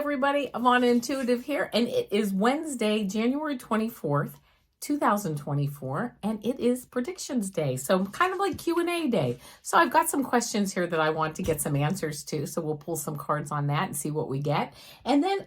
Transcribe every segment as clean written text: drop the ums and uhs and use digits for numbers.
everybody. I'm on Intuitive here, and it is Wednesday, January 24th, 2024, and it is Predictions Day. So kind of like Q&A day. So I've got some questions here that I want to get some answers to. So we'll pull some cards on that and see what we get. And then,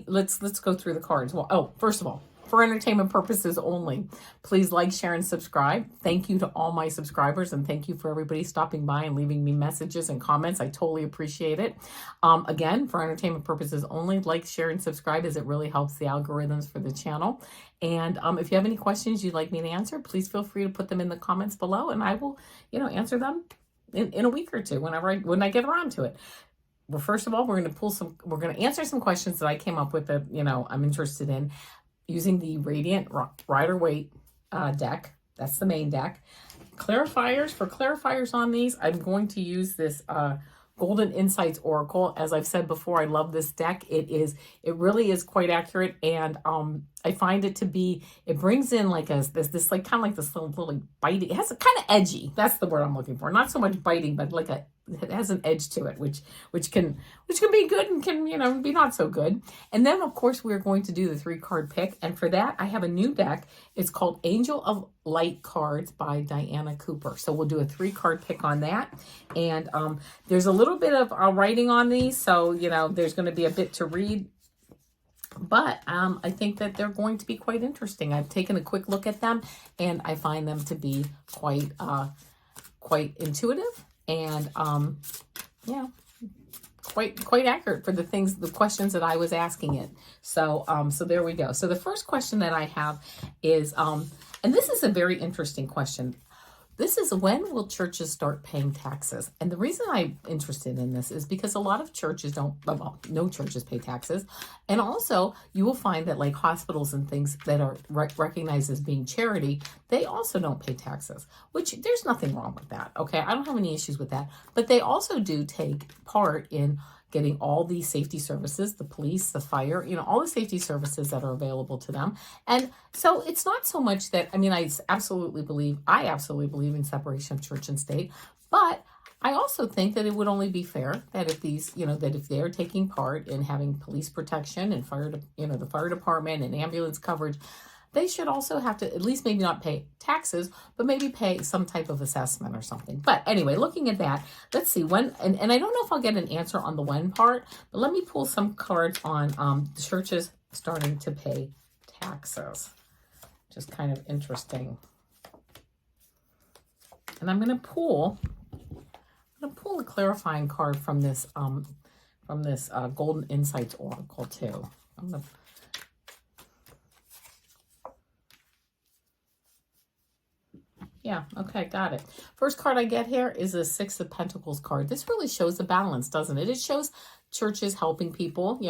let's go through the cards. Well, first of all, for entertainment purposes only, please like, share, and subscribe. Thank you to all my subscribers, and thank you for everybody stopping by and leaving me messages and comments. I totally appreciate it. Again, for entertainment purposes only, like, share, and subscribe, as it really helps the algorithms for the channel. And if you have any questions you'd like me to answer, please feel free to put them in the comments below, and I will, answer them in a week or two when I get around to it. Well, first of all, we're going to answer some questions that I came up with that, I'm interested in, using the Radiant Rider-Waite deck. That's the main deck. Clarifiers on these, I'm going to use this Golden Insights Oracle. As I've said before, I love this deck. It really is quite accurate, and I find it to be, it brings in like this like kind of like this little biting. It has a kind of edgy. That's the word I'm looking for. Not so much biting, but like it has an edge to it, which can be good and can be not so good. And then of course we're going to do the 3-card pick, and for that I have a new deck. It's called Angel of Light Cards by Diana Cooper. So we'll do a 3-card pick on that, and there's a little bit of writing on these, so there's going to be a bit to read. But I think that they're going to be quite interesting. I've taken a quick look at them, and I find them to be quite intuitive, and quite accurate for the questions that I was asking it. So there we go. So the first question that I have is, and this is a very interesting question. This is, when will churches start paying taxes? And the reason I'm interested in this is because a lot of churches no churches pay taxes. And also you will find that like hospitals and things that are recognized as being charity, they also don't pay taxes, which there's nothing wrong with that. Okay. I don't have any issues with that, but they also do take part in getting all these safety services, the police, the fire, all the safety services that are available to them. And so it's not so much that, I absolutely believe in separation of church and state, but I also think that it would only be fair that if these, that if they're taking part in having police protection and the fire department and ambulance coverage, they should also have to at least maybe not pay taxes, but maybe pay some type of assessment or something. But anyway, looking at that, let's see when, and I don't know if I'll get an answer on the when part, but let me pull some cards on the churches starting to pay taxes. Just kind of interesting. And I'm going to pull a clarifying card from this Golden Insights Oracle too. Yeah, okay, got it. First card I get here is a 6 of Pentacles card. This really shows a balance, doesn't it? It shows churches helping people,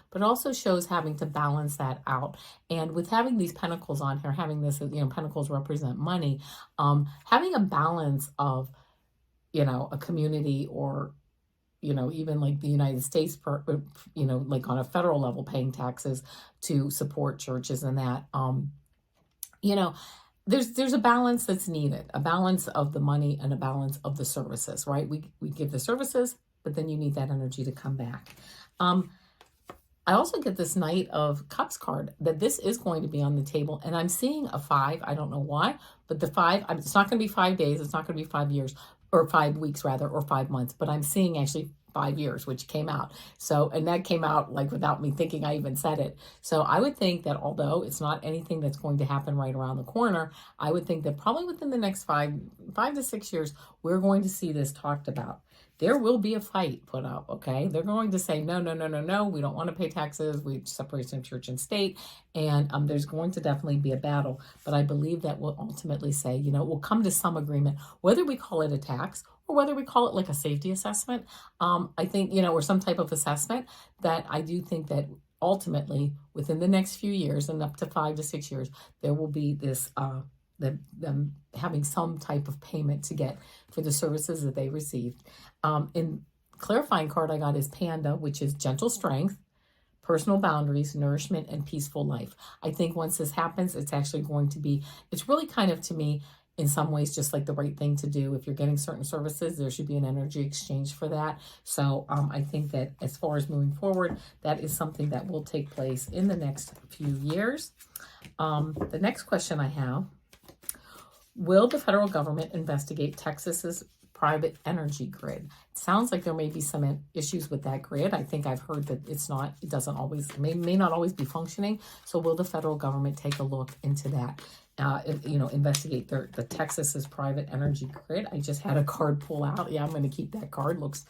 but also shows having to balance that out. And with having these pentacles on here, having this, pentacles represent money, having a balance of, a community or, even like the United States, like on a federal level paying taxes to support churches and that, there's a balance that's needed, a balance of the money and a balance of the services, right? We give the services, but then you need that energy to come back. I also get this Knight of Cups card, that this is going to be on the table, and I'm seeing a 5. I don't know why, but the 5, it's not going to be 5 days. It's not going to be 5 years, or 5 weeks rather, or 5 months, but I'm seeing actually 5 years, which came out. So, and that came out like without me thinking I even said it. So I would think that although it's not anything that's going to happen right around the corner, I would think that probably within the next 5 to 6 years, we're going to see this talked about. There will be a fight put up, okay? They're going to say, no, we don't want to pay taxes. We separation of church and state. And there's going to definitely be a battle. But I believe that we'll ultimately say, we'll come to some agreement, whether we call it a tax or whether we call it like a safety assessment. I think, or some type of assessment, that I do think that ultimately within the next few years and up to 5 to 6 years, there will be this, them having some type of payment to get for the services that they received. In clarifying card I got is Panda, which is gentle strength, personal boundaries, nourishment, and peaceful life. I think once this happens, it's actually going to be, it's really kind of, to me, in some ways just like the right thing to do. If you're getting certain services, there should be an energy exchange for that. So I think that as far as moving forward, that is something that will take place in the next few years. The next question I have, will the federal government investigate Texas's private energy grid? It sounds like there may be some issues with that grid. I think I've heard that it doesn't always, may not always be functioning. So will the federal government take a look into that? Investigate the Texas's private energy grid. I just had a card pull out. Yeah, I'm going to keep that card. Looks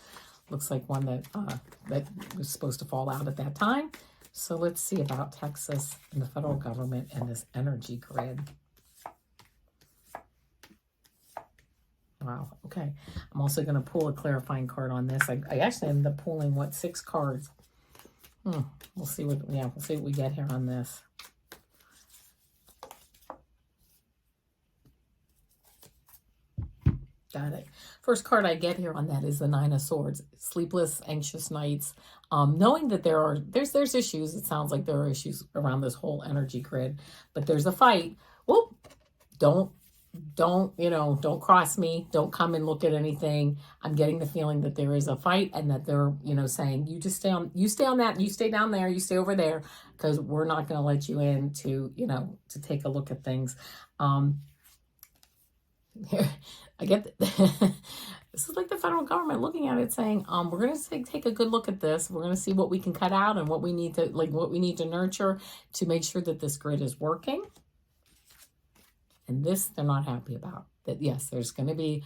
like one that was supposed to fall out at that time. So let's see about Texas and the federal government and this energy grid. Wow. Okay. I'm also going to pull a clarifying card on this. I actually ended up pulling 6 cards. We'll see what we get here on this. Got it. First card I get here on that is the 9 of Swords. Sleepless, anxious nights. Knowing that there's issues. It sounds like there are issues around this whole energy grid, but there's a fight. Whoop! Don't cross me. Don't come and look at anything. I'm getting the feeling that there is a fight, and that they're, saying, you stay on that, you stay down there, you stay over there, because we're not going to let you in to take a look at things. Here, I get this is like the federal government looking at it saying, we're going to take a good look at this. We're going to see what we can cut out and what we need to nurture to make sure that this grid is working. And this they're not happy about. That yes, there's going to be,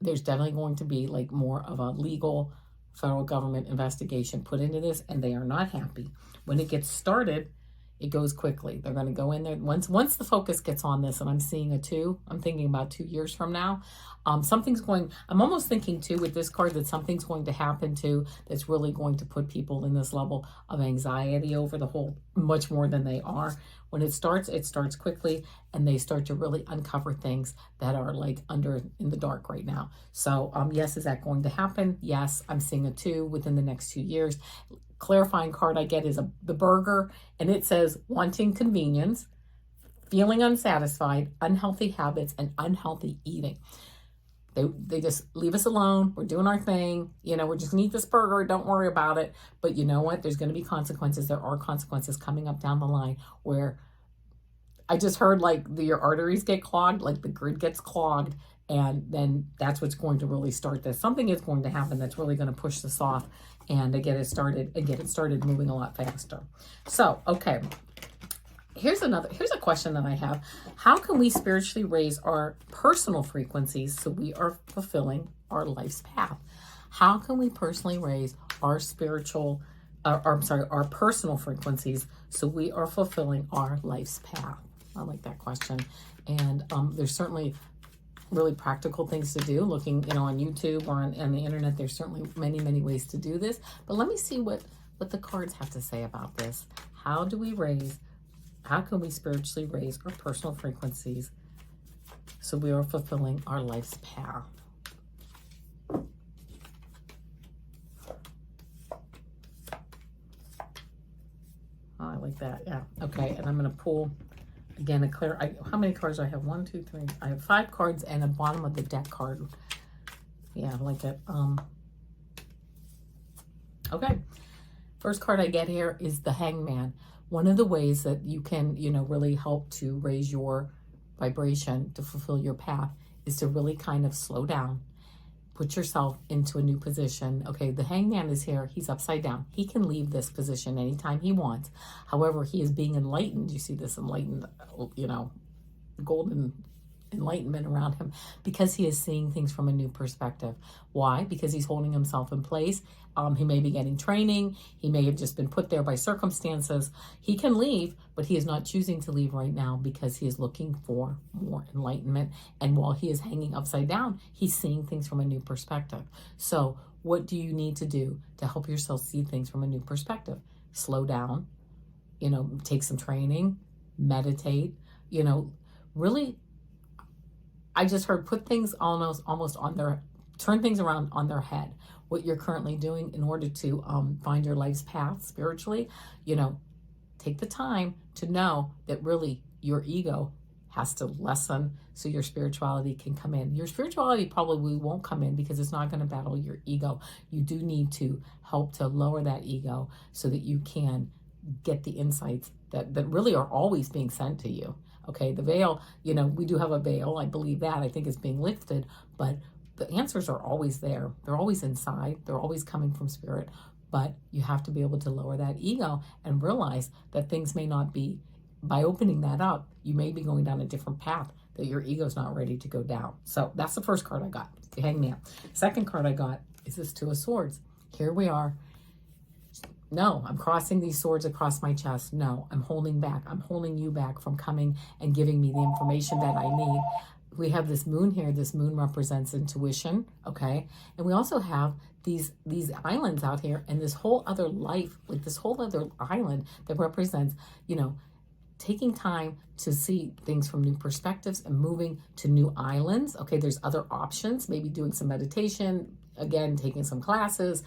there's definitely going to be like more of a legal federal government investigation put into this, and they are not happy. When it gets started, it goes quickly. They're going to go in there once the focus gets on this, and I'm seeing a 2. I'm thinking about 2 years from now. I'm almost thinking too with this card that something's going to happen too that's really going to put people in this level of anxiety over the whole, much more than they are. When it starts quickly, and they start to really uncover things that are like in the dark right now. So yes, is that going to happen? Yes, I'm seeing a 2 within the next 2 years. Clarifying card I get is the burger, and it says wanting convenience, feeling unsatisfied, unhealthy habits, and unhealthy eating. They just leave us alone. We're doing our thing. We're just gonna eat this burger. Don't worry about it. But you know what? There's going to be consequences. There are consequences coming up down the line where I just heard like your arteries get clogged, like the grid gets clogged. And then that's what's going to really start this. Something is going to happen that's really going to push this off and get it started moving a lot faster. So, okay. Here's a question that I have. How can we spiritually raise our personal frequencies so we are fulfilling our life's path? How can we personally raise our our personal frequencies so we are fulfilling our life's path? I like that question. And there's certainly really practical things to do. Looking, on YouTube or on the internet, there's certainly many, many ways to do this. But let me see what the cards have to say about this. How can we spiritually raise our personal frequencies so we are fulfilling our life's path? Oh, I like that. Yeah. Okay. And I'm going to pull again how many cards do I have? 1, 2, 3. I have 5 cards and a bottom of the deck card. Yeah, I like it. Okay. First card I get here is the Hangman. One of the ways that you can, really help to raise your vibration to fulfill your path is to really kind of slow down, put yourself into a new position. Okay, the Hangman is here. He's upside down. He can leave this position anytime he wants. However, he is being enlightened. You see this enlightened, golden enlightenment around him because he is seeing things from a new perspective. Why? Because he's holding himself in place. He may be getting training. He may have just been put there by circumstances. He can leave, but he is not choosing to leave right now because he is looking for more enlightenment. And while he is hanging upside down, he's seeing things from a new perspective. So what do you need to do to help yourself see things from a new perspective? Slow down, take some training, meditate, really, I just heard put things almost turn things around on their head. What you're currently doing in order to find your life's path spiritually, take the time to know that really your ego has to lessen so your spirituality can come in. Your spirituality probably won't come in because it's not going to battle your ego. You do need to help to lower that ego so that you can get the insights that really are always being sent to you. Okay, the veil, we do have a veil. I believe that. I think it's being lifted, but the answers are always there. They're always inside. They're always coming from spirit. But you have to be able to lower that ego and realize that things may not be, by opening that up, you may be going down a different path that your ego's not ready to go down. So that's the first card I got, the Hangman. Second card I got is this Two of Swords. Here we are. No, I'm crossing these swords across my chest. No, I'm holding back. I'm holding you back from coming and giving me the information that I need. We have this moon here. This moon represents intuition, okay? And we also have these islands out here and this whole other life, like this whole other island that represents, taking time to see things from new perspectives and moving to new islands. Okay, there's other options, maybe doing some meditation, again, taking some classes,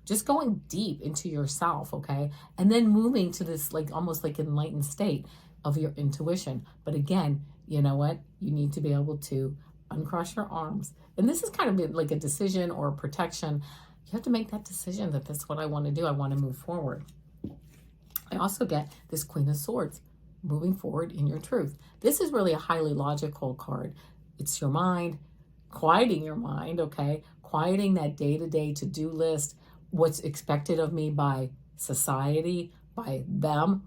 just going deep into yourself, okay? And then moving to this almost enlightened state of your intuition. But again, you know what? You need to be able to uncross your arms. And this is kind of like a decision or a protection. You have to make that decision that that's what I want to do. I want to move forward. I also get this Queen of Swords, moving forward in your truth. This is really a highly logical card. It's your mind, quieting your mind, okay? Quieting that day-to-day to-do list, what's expected of me by society, by them,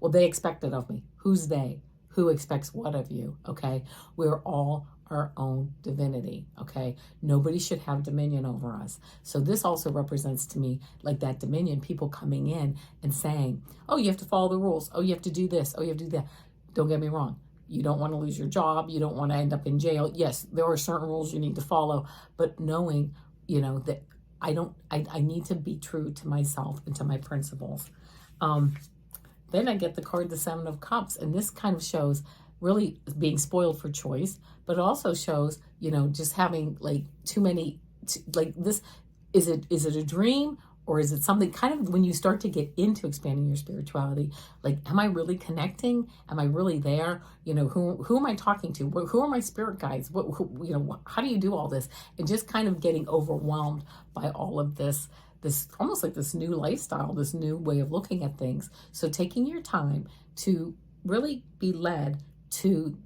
they expect it of me. Who's they? Who expects what of you, okay? We're all our own divinity, okay? Nobody should have dominion over us. So this also represents to me that dominion, people coming in and saying, oh, you have to follow the rules. Oh, you have to do this. Oh, you have to do that. Don't get me wrong. You don't want to lose your job. You don't want to end up in jail. Yes, there are certain rules you need to follow, but knowing, that I need to be true to myself and to my principles. Then I get the card, the Seven of Cups, and this kind of shows really being spoiled for choice, but it also shows, just having too many, this, is it a dream or is it something kind of when you start to get into expanding your spirituality, am I really connecting? Am I really there? Who am I talking to? Who are my spirit guides? How do you do all this? And just kind of getting overwhelmed by all of this almost like this new lifestyle, this new way of looking at things. So taking your time to really be led to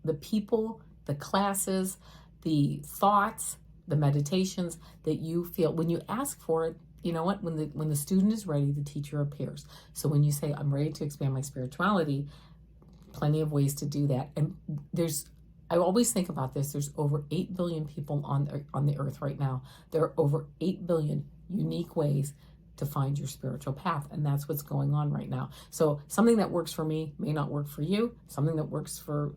the people, the classes, the thoughts, the meditations that you feel when you ask for it. You know what? When the student is ready, the teacher appears. So when you say, I'm ready to expand my spirituality, plenty of ways to do that. And I always think about this. There's over 8 billion people on the earth right now. There are over 8 billion unique ways to find your spiritual path. And that's what's going on right now. So something that works for me may not work for you. Something that works for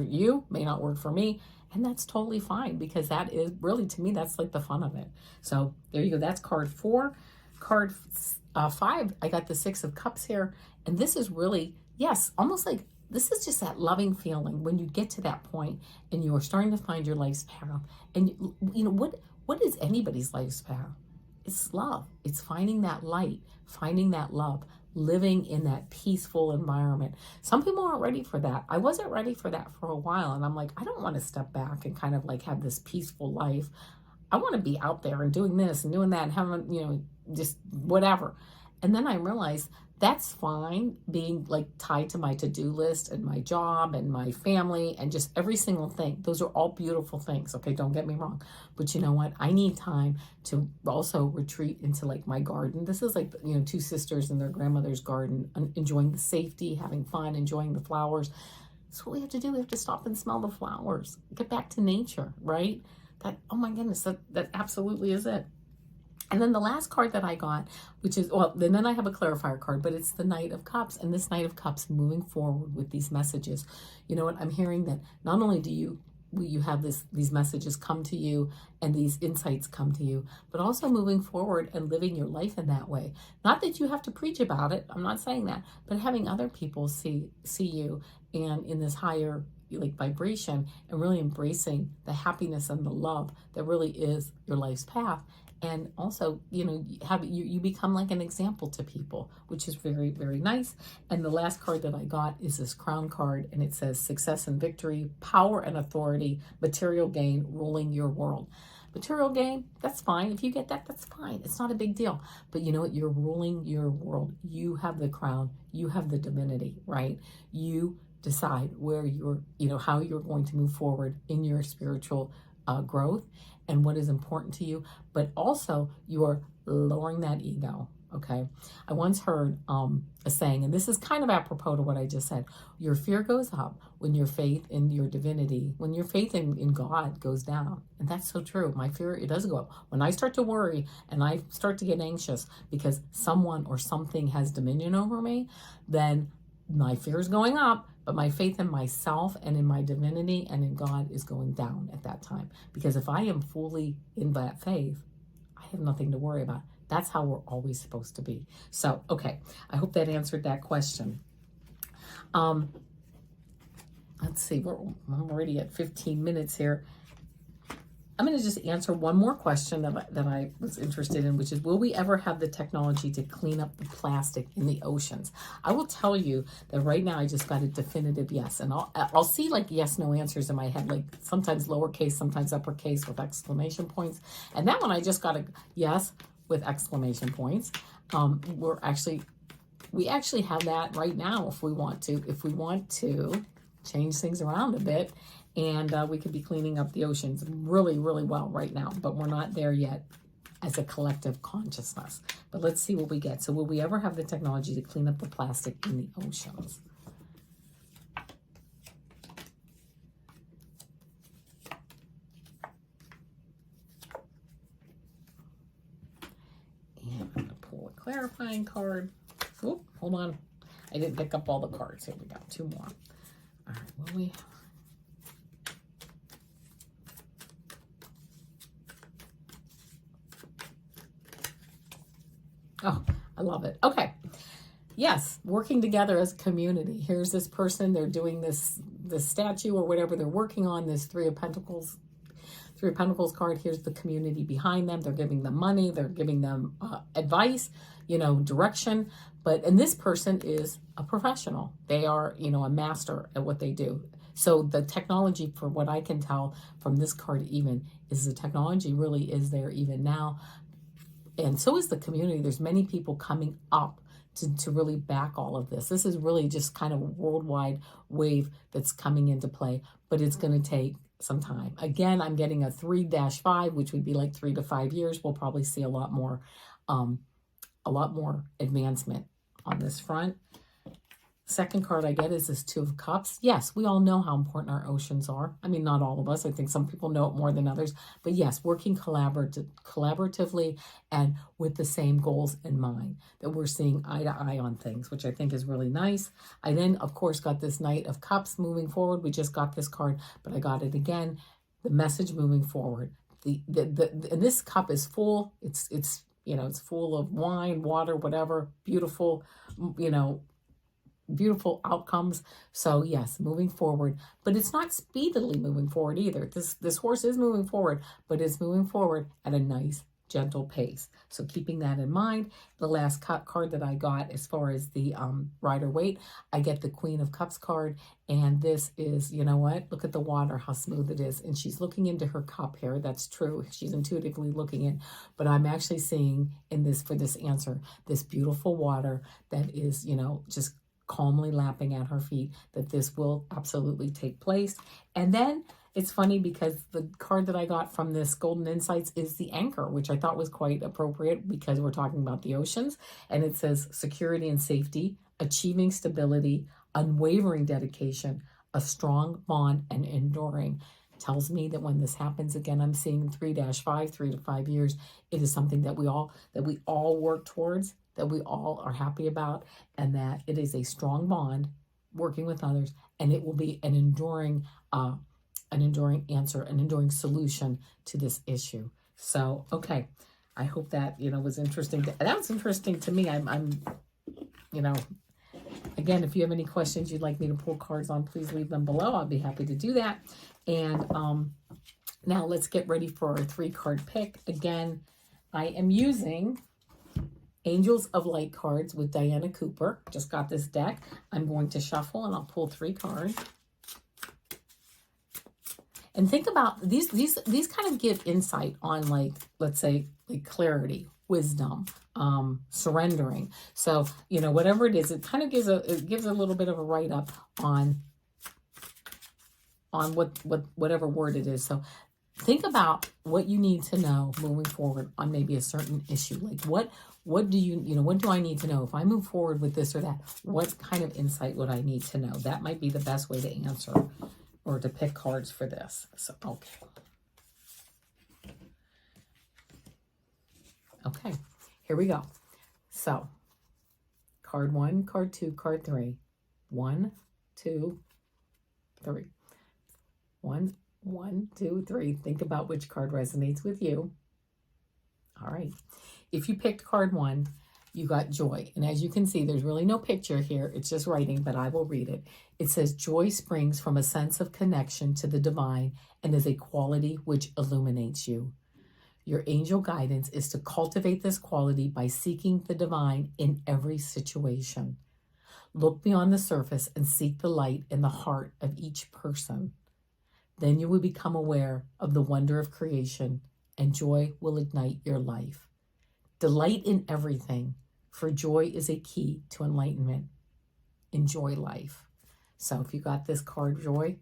you may not work for me. And that's totally fine because that is really, to me, that's the fun of it. So there you go. That's card 4. Card 5, I got the Six of Cups here. And this is really, yes, almost this is just that loving feeling when you get to that point and you are starting to find your life's path. And what is anybody's life's path? It's love. It's finding that light, finding that love, living in that peaceful environment. Some people aren't ready for that. I wasn't ready for that for a while. And I'm I don't want to step back and kind of have this peaceful life. I want to be out there and doing this and doing that and having, just whatever. And then I realized that's fine being tied to my to-do list and my job and my family and just every single thing. Those are all beautiful things. Okay. Don't get me wrong. But you know what? I need time to also retreat into my garden. This is two sisters in their grandmother's garden, enjoying the safety, having fun, enjoying the flowers. That's what we have to do. We have to stop and smell the flowers, get back to nature, right? Oh my goodness, that absolutely is it. And then the last card that I got, which is, then I have a clarifier card, but it's the Knight of Cups. And this Knight of Cups moving forward with these messages. You know what? I'm hearing that not only do you have these messages come to you and these insights come to you, but also moving forward and living your life in that way. Not that you have to preach about it. I'm not saying that, but having other people see you and in this higher like vibration and really embracing the happiness and the love that really is your life's path. And also, you become like an example to people, which is very, very nice. And the last card that I got is this crown card, and it says success and victory, power and authority, material gain, ruling your world. Material gain, that's fine. If you get that, that's fine. It's not a big deal. But you know what? You're ruling your world. You have the crown. You have the divinity, right? You decide where you're, how you're going to move forward in your spiritual growth and what is important to you. But also, you're lowering that ego. Okay. I once heard a saying, and this is kind of apropos to what I just said. Your fear goes up when your faith in your divinity, when your faith in God goes down. And that's so true. My fear, it does go up. When I start to worry and I start to get anxious because someone or something has dominion over me, then my fear is going up, but my faith in myself and in my divinity and in God is going down at that time. Because if I am fully in that faith, I have nothing to worry about. That's how we're always supposed to be. So, okay, I hope that answered that question. Let's see, I'm already at 15 minutes here. I'm going to just answer one more question that I was interested in, which is, will we ever have the technology to clean up the plastic in the oceans? I will tell you that right now I just got a definitive yes. And I'll see like yes, no answers in my head, like sometimes lowercase, sometimes uppercase with exclamation points. And that one I just got a yes with exclamation points. We actually have that right now if we want to change things around a bit. And we could be cleaning up the oceans really, really well right now, but we're not there yet as a collective consciousness. But let's see what we get. So will we ever have the technology to clean up the plastic in the oceans? And I'm going to pull a clarifying card. Oh, hold on. I didn't pick up all the cards. Here we got two more. All right, what do we have? Oh, I love it. Okay. Yes, working together as a community. Here's this person. They're doing this statue or whatever they're working on, this Three of Pentacles card. Here's the community behind them. They're giving them money. They're giving them advice, direction. And this person is a professional. They are, a master at what they do. So the technology, for what I can tell from this card even, is the technology really is there even now. And so is the community. There's many people coming up to really back all of this. This is really just kind of a worldwide wave that's coming into play, but it's going to take some time. Again, I'm getting a 3-5, which would be like 3 to 5 years. We'll probably see a lot more advancement on this front. Second card I get is this Two of Cups. Yes, we all know how important our oceans are. I mean, not all of us. I think some people know it more than others. But yes, working collaboratively and with the same goals in mind, that we're seeing eye to eye on things, which I think is really nice. I then, of course, got this Knight of Cups moving forward. We just got this card, but I got it again. The message moving forward. And this cup is full. It's it's full of wine, water, whatever. Beautiful, beautiful outcomes. So yes, moving forward, but it's not speedily moving forward either. This horse is moving forward, but it's moving forward at a nice, gentle pace. So keeping that in mind, the last card that I got as far as the Rider Waite, I get the Queen of Cups card, and this is, look at the water, how smooth it is. And she's looking into her cup here. That's true. She's intuitively looking in, but I'm actually seeing for this answer, this beautiful water that is, just calmly lapping at her feet, that this will absolutely take place. And then it's funny because the card that I got from this Golden Insights is the Anchor, which I thought was quite appropriate because we're talking about the oceans. And it says security and safety, achieving stability, unwavering dedication, a strong bond, and enduring. Tells me that when this happens again, I'm seeing 3-5, 3 to 5 years. It is something that we all work towards, that we all are happy about, and that it is a strong bond working with others, and it will be an enduring answer, an enduring solution to this issue. So, okay, I hope that was interesting. That was interesting to me. I'm Again, if you have any questions you'd like me to pull cards on, please leave them below. I'll be happy to do that. And now let's get ready for our 3-card pick. Again, I am using Angels of Light cards with Diana Cooper. Just got this deck. I'm going to shuffle and I'll pull 3 cards. And think about these kind of give insight on, like, let's say, like clarity, wisdom, surrendering. So, you know, whatever it is, it kind of gives a little bit of a write-up on whatever word it is. So think about what you need to know moving forward on maybe a certain issue. Like what do what do I need to know? If I move forward with this or that, what kind of insight would I need to know? That might be the best way to answer or to pick cards for this. So, okay, here we go. So, card 1, card 2, card 3. 1, 2, 3. 1, 2, 3. Think about which card resonates with you. All right. If you picked card 1, you got joy. And as you can see, there's really no picture here. It's just writing, but I will read it. It says, joy springs from a sense of connection to the divine and is a quality which illuminates you. Your angel guidance is to cultivate this quality by seeking the divine in every situation. Look beyond the surface and seek the light in the heart of each person. Then you will become aware of the wonder of creation and joy will ignite your life. Delight in everything, for joy is a key to enlightenment. Enjoy life. So if you got this card, joy,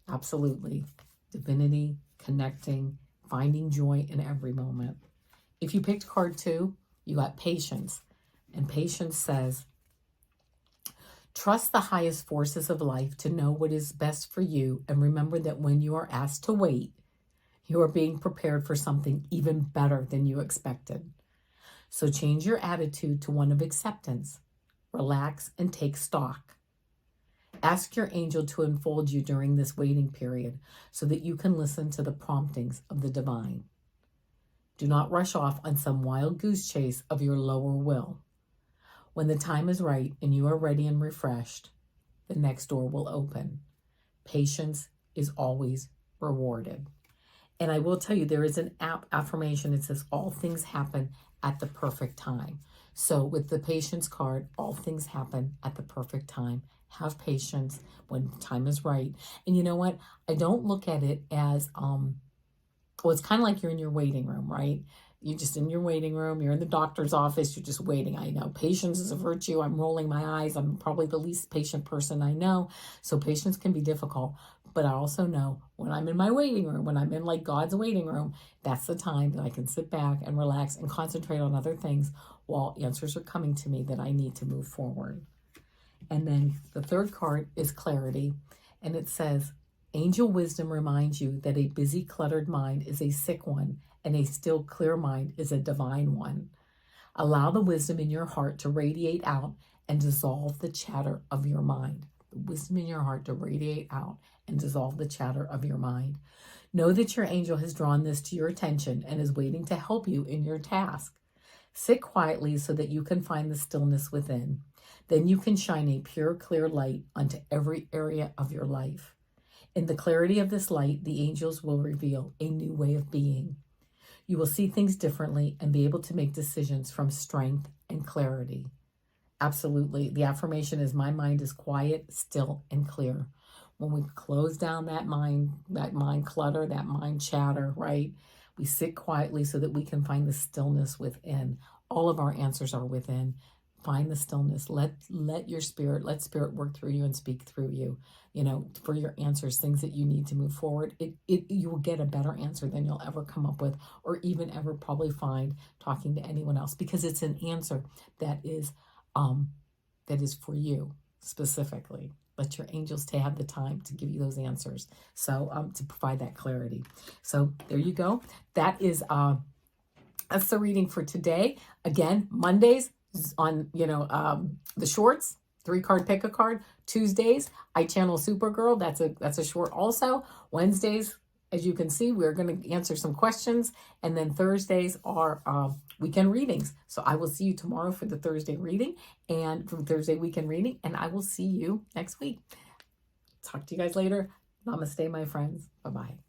absolutely. Divinity, connecting, finding joy in every moment. If you picked card 2, you got patience. And patience says, trust the highest forces of life to know what is best for you. And remember that when you are asked to wait, you are being prepared for something even better than you expected. So change your attitude to one of acceptance. Relax and take stock. Ask your angel to enfold you during this waiting period so that you can listen to the promptings of the divine. Do not rush off on some wild goose chase of your lower will. When the time is right and you are ready and refreshed, the next door will open. Patience is always rewarded. And I will tell you, there is an affirmation. It says, all things happen at the perfect time. So with the patience card, all things happen at the perfect time. Have patience when time is right. And you know what? I don't look at it as, well, it's kind of like you're in your waiting room, right? You're just in your waiting room. You're in the doctor's office. You're just waiting. I know patience is a virtue. I'm rolling my eyes. I'm probably the least patient person I know. So patience can be difficult. But I also know when I'm in my waiting room, when I'm in like God's waiting room, that's the time that I can sit back and relax and concentrate on other things while answers are coming to me that I need to move forward. And then the 3rd card is clarity. And it says, angel wisdom reminds you that a busy, cluttered mind is a sick one, and a still, clear mind is a divine one. Allow the wisdom in your heart to radiate out and dissolve the chatter of your mind. The wisdom in your heart to radiate out and dissolve the chatter of your mind. Know that your angel has drawn this to your attention and is waiting to help you in your task. Sit quietly so that you can find the stillness within. Then you can shine a pure, clear light onto every area of your life. In the clarity of this light, the angels will reveal a new way of being. You will see things differently and be able to make decisions from strength and clarity. Absolutely. The affirmation is, my mind is quiet, still, and clear. When we close down that mind clutter, that mind chatter, right? We sit quietly so that we can find the stillness within. All of our answers are within. Find the stillness. Let spirit work through you and speak through you, for your answers, things that you need to move forward. You will get a better answer than you'll ever come up with or even ever probably find talking to anyone else, because it's an answer that is for you specifically. Let your angels have the time to give you those answers. So to provide that clarity. So there you go. That's the reading for today. Again, Mondays on, the shorts, 3-card pick a card. Tuesdays, I channel Supergirl. That's a short also. Wednesdays, as you can see, we're going to answer some questions. And then Thursdays are weekend readings. So I will see you tomorrow for the Thursday reading and from Thursday weekend reading. And I will see you next week. Talk to you guys later. Namaste, my friends. Bye-bye.